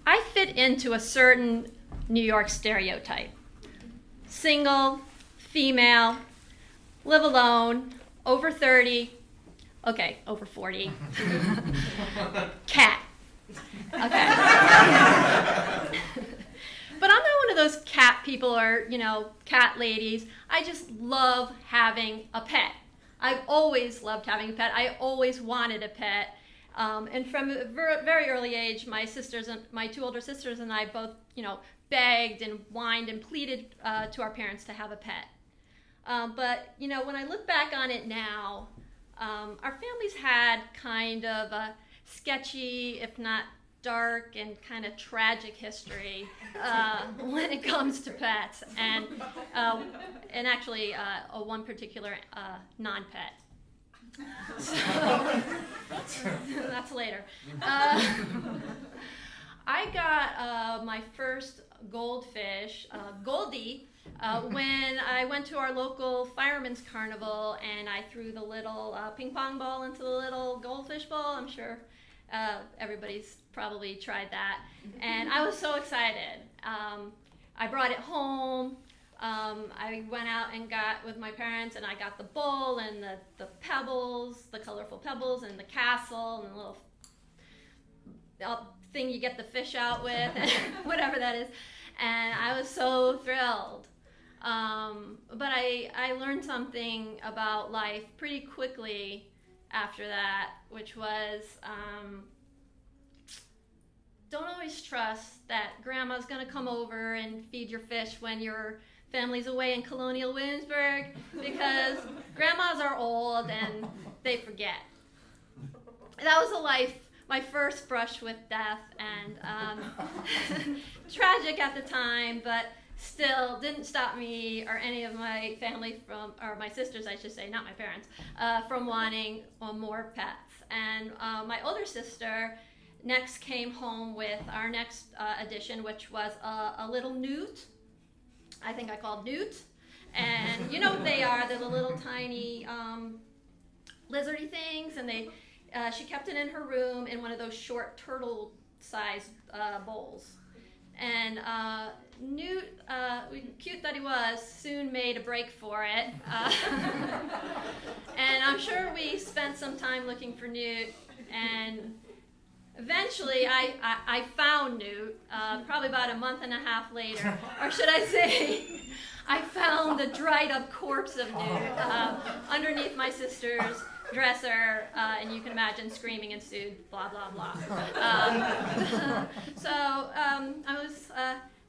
I fit into a certain New York stereotype. Single, female, live alone, over 30, okay, over 40, cat. Okay. But I'm not one of those cat people or, cat ladies. I just love having a pet. I've always loved having a pet. I always wanted a pet. And from a very early age, my two older sisters and I both, begged and whined and pleaded to our parents to have a pet. But, when I look back on it now, our families had kind of a sketchy, if not dark and kind of tragic history when it comes to pets, and actually one particular non-pet. So that's later. I got my first goldfish, Goldie, when I went to our local fireman's carnival and I threw the little ping pong ball into the little goldfish bowl. I'm sure everybody's probably tried that. And I was so excited. I brought it home. I went out and got with my parents, and I got the bowl and the pebbles, the colorful pebbles, and the castle and the little thing you get the fish out with, whatever that is. And I was so thrilled. But I learned something about life pretty quickly after that, which was don't always trust that grandma's going to come over and feed your fish when your family's away in colonial Williamsburg, because grandmas are old and they forget. That was my first brush with death, and tragic at the time, but still didn't stop me or any of my family or my sisters, I should say, not my parents, from wanting more pets. And my older sister next came home with our next addition, which was a little newt. I think I called Newt. And you know what they are? They're the little tiny lizardy things, and she kept it in her room in one of those short turtle-sized bowls. And Newt, cute that he was, soon made a break for it. And I'm sure we spent some time looking for Newt, and eventually I found Newt, probably about a month and a half later, or should I say, I found the dried up corpse of Newt underneath my sister's dresser, and you can imagine screaming ensued, blah, blah, blah. So I was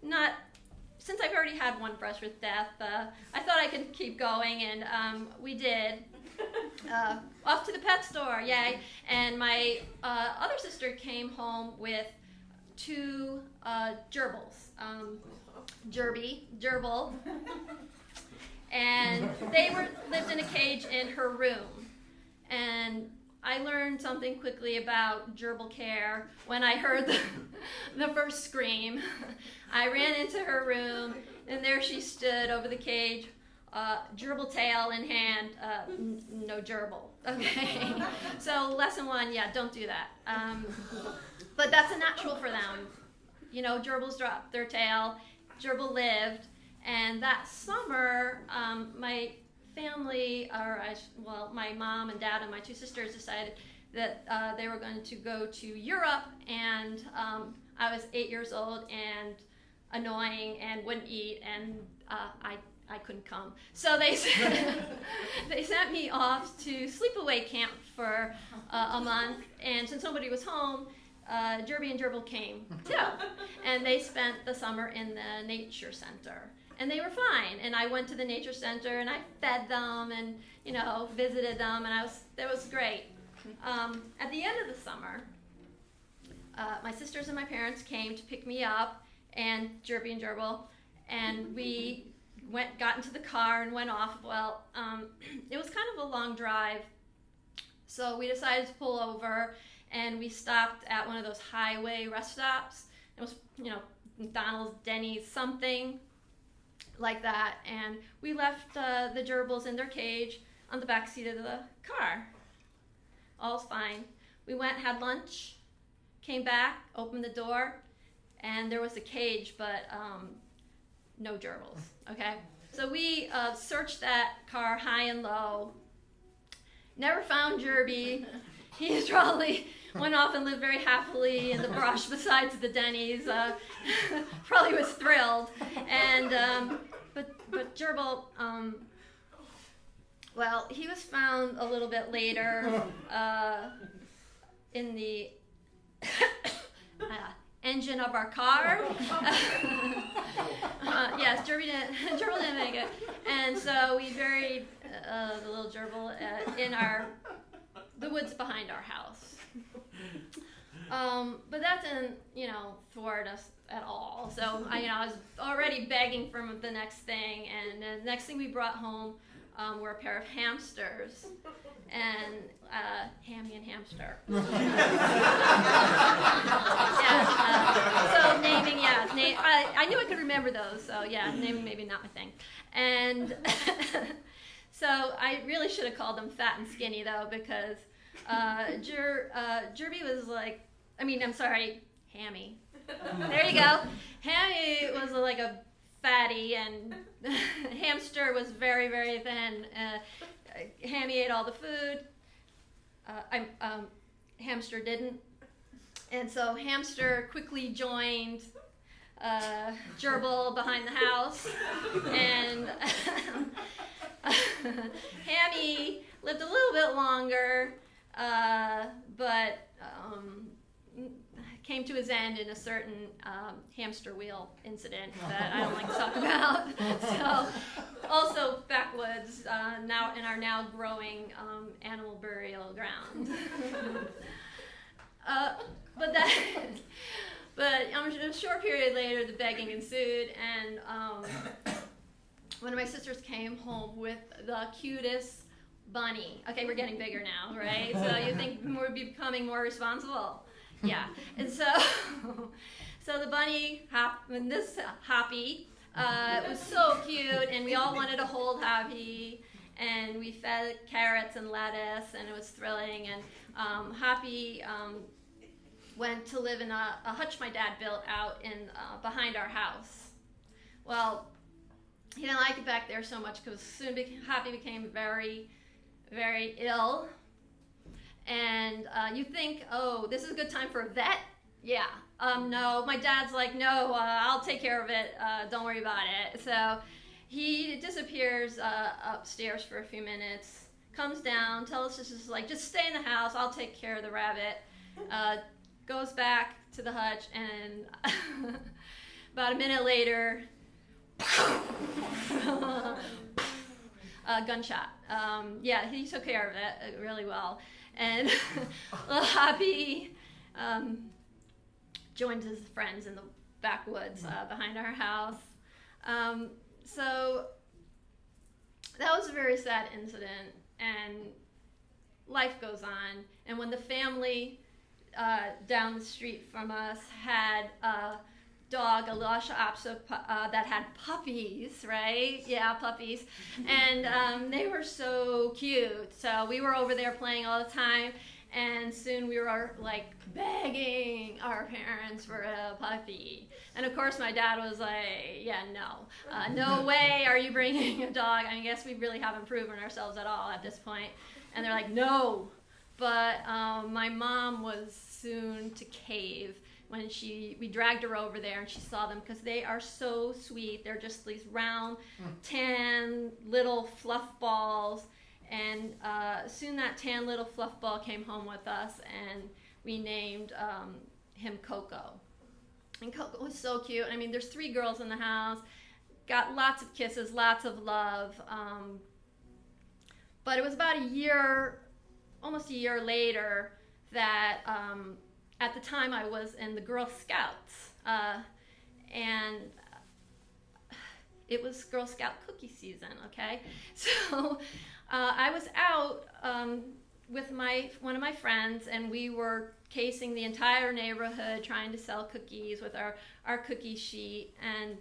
not, since I've already had one brush with death, I thought I could keep going, and we did. Off to the pet store, yay. And my other sister came home with two gerbils, gerbil, and they lived in a cage in her room. And I learned something quickly about gerbil care when I heard the first scream. I ran into her room, and there she stood over the cage, gerbil tail in hand, no gerbil. Okay, so lesson one, yeah, don't do that. But that's a natural for them. Gerbils drop their tail. Gerbil lived, and that summer, my family, my mom and dad and my two sisters decided that they were going to go to Europe, and I was 8 years old and annoying and wouldn't eat, and I couldn't come. So they sent me off to sleepaway camp for a month, and since nobody was home, Derby and Gerbil came too, and they spent the summer in the nature center. And they were fine. And I went to the nature center, and I fed them and, visited them, and that was great. At the end of the summer, my sisters and my parents came to pick me up, and Derby and Gerbil, and we got into the car and went off. Well, it was kind of a long drive, so we decided to pull over, and we stopped at one of those highway rest stops. It was, McDonald's, Denny's, something like that, and we left the gerbils in their cage on the back seat of the car. All's fine. We went, had lunch, came back, opened the door. and there was a cage, but no gerbils, okay? So we searched that car high and low, never found Jerby. He's probably went off and lived very happily in the brush besides the Denny's. Probably was thrilled. And but Gerbil, well, he was found a little bit later in the engine of our car. Yes, Gerbil didn't make it, and so we buried the little gerbil in the woods behind our house. But that didn't, thwart us at all. So I was already begging for the next thing, and the next thing we brought home were a pair of hamsters, and Hammy and Hamster. So naming, I knew I could remember those. So naming maybe not my thing, and. So I really should have called them Fat and Skinny, though, because Jerby was like, Hammy. There you go. Hammy was like a fatty, and Hamster was very, very thin. Hammy ate all the food. Hamster didn't. And so Hamster quickly joined Gerbil behind the house, and Hammy lived a little bit longer, but came to his end in a certain hamster wheel incident that I don't like to talk about. So, also backwoods, now in our now growing animal burial ground. But a short period later, the begging ensued, and one of my sisters came home with the cutest bunny. Okay, we're getting bigger now, right? So you think we're becoming more responsible? Yeah. And so the bunny, Hoppy, was so cute, and we all wanted to hold Hoppy, and we fed it carrots and lettuce, and it was thrilling. And Hoppy went to live in a hutch my dad built out in behind our house. Well, he didn't like it back there so much because soon Hoppy became very, very ill. And you think, oh, this is a good time for a vet? Yeah. No, my dad's like, no, I'll take care of it. Don't worry about it. So he disappears upstairs for a few minutes, comes down, tells us just stay in the house. I'll take care of the rabbit. Goes back to the hutch, and about a minute later, gunshot. He took care of it really well. And little Hoppy joined his friends in the backwoods behind our house. So that was a very sad incident, and life goes on. And when the family down the street from us had a dog, a Lasha Apso, that had puppies, right? Yeah, puppies. And they were so cute. So we were over there playing all the time, and soon we were like begging our parents for a puppy. And of course my dad was like, yeah, no way are you bringing a dog. I guess we really haven't proven ourselves at all at this point. And they're like, no. But my mom was soon to cave when we dragged her over there, and she saw them because they are so sweet. They're just these round, tan little fluff balls. And soon that tan little fluff ball came home with us, and we named him Coco. And Coco was so cute. I mean, there's 3 girls in the house, got lots of kisses, lots of love. But it was about almost a year later, that at the time I was in the Girl Scouts, and it was Girl Scout cookie season, okay? So I was out with one of my friends, and we were casing the entire neighborhood trying to sell cookies with our cookie sheet. And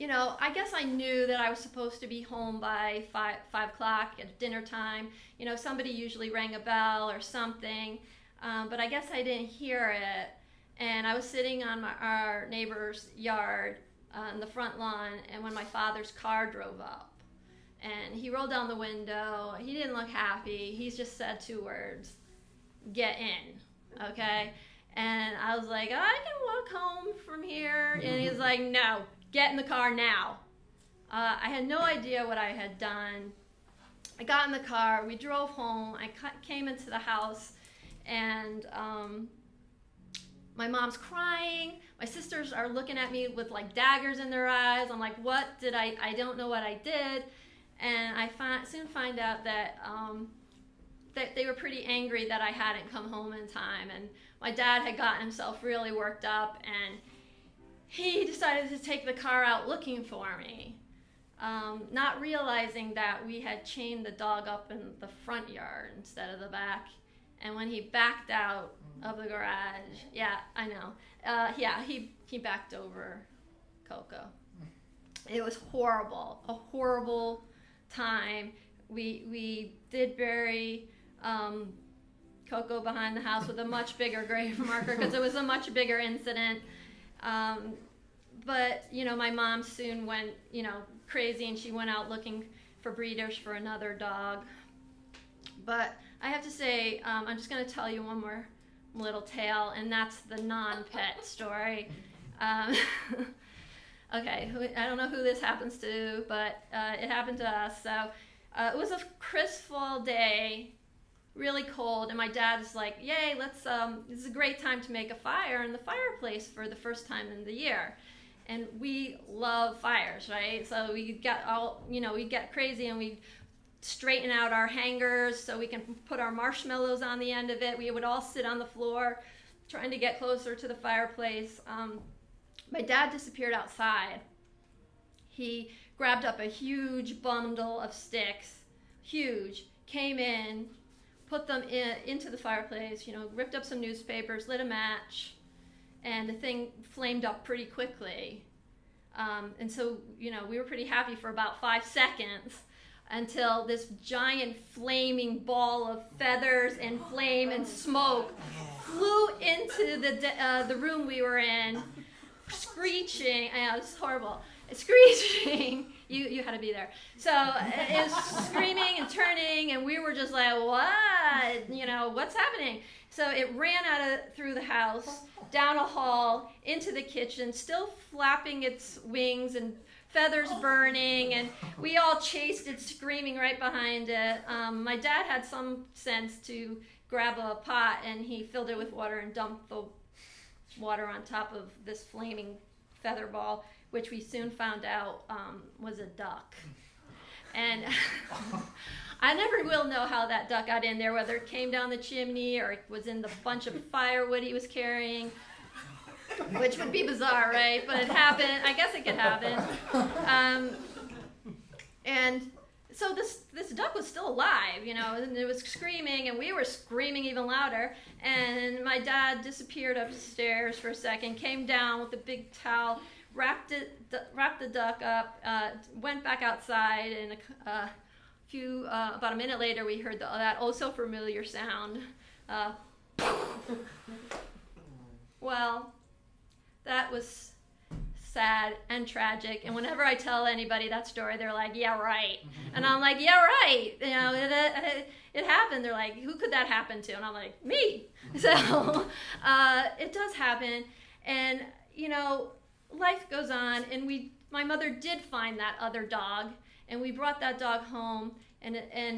I guess I knew that I was supposed to be home by 5 o'clock at dinner time. Somebody usually rang a bell or something, but I guess I didn't hear it. And I was sitting on our neighbor's yard on the front lawn, and when my father's car drove up, and he rolled down the window, he didn't look happy. He just said 2 words, "Get in," okay? And I was like, I can walk home from here. And he's like, no, get in the car now. I had no idea what I had done. I got in the car, we drove home, I came into the house, and my mom's crying. My sisters are looking at me with like daggers in their eyes. I'm like, what did I don't know what I did. And I soon find out that they were pretty angry that I hadn't come home in time. And my dad had gotten himself really worked up, and he decided to take the car out looking for me, not realizing that we had chained the dog up in the front yard instead of the back. And when he backed out of the garage, yeah, I know, he backed over Coco. It was horrible, a horrible time. We did bury Coco behind the house with a much bigger grave marker because it was a much bigger incident. But, you know, my mom soon went, you know, crazy, and she went out looking for breeders for another dog. But I have to say, I'm just going to tell you one more little tale, and that's the non-pet story. Okay, I don't know who this happens to, but it happened to us. So it was a crisp fall day, really cold, and my dad's like, yay, let's, this is a great time to make a fire in the fireplace for the first time in the year. And we love fires, right? So we got all, you know, we get crazy, and we straighten out our hangers so we can put our marshmallows on the end of it. We would all sit on the floor trying to get closer to the fireplace. My dad disappeared outside. He grabbed up a huge bundle of sticks, huge, came in, put them into the fireplace, you know, ripped up some newspapers, lit a match, and the thing flamed up pretty quickly. And so, you know, we were pretty happy for about 5 seconds until this giant flaming ball of feathers and flame and smoke flew into the room we were in, screeching. It was horrible. Screeching. You had to be there. So it was screaming and turning, and we were just like, what? You know, what's happening? So it ran through the house, down a hall, into the kitchen, still flapping its wings and feathers burning, and we all chased it, screaming right behind it. My dad had some sense to grab a pot, and he filled it with water and dumped the water on top of this flaming feather ball, which we soon found out was a duck. And I never will know how that duck got in there, whether it came down the chimney or it was in the bunch of firewood he was carrying, which would be bizarre, right? But it happened. I guess it could happen. And so this duck was still alive, you know, and it was screaming, and we were screaming even louder. And my dad disappeared upstairs for a second, came down with a big towel, wrapped the duck up, went back outside, and about a minute later we heard that oh so familiar sound. Well, that was sad and tragic, and whenever I tell anybody that story, they're like, yeah, right. And I'm like, yeah, right. You know, it happened. They're like, who could that happen to? And I'm like, me. So it does happen, and you know, life goes on, and my mother did find that other dog, and we brought that dog home, and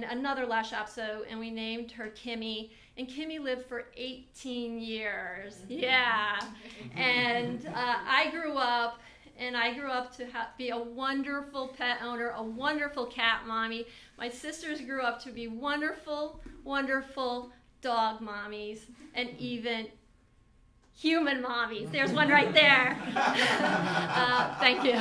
another Lhasa Apso, and we named her Kimmy, and Kimmy lived for 18 years. Yeah. And I grew up to be a wonderful pet owner, a wonderful cat mommy. My sisters grew up to be wonderful, wonderful dog mommies, and even human mommies. There's one right there. Thank you.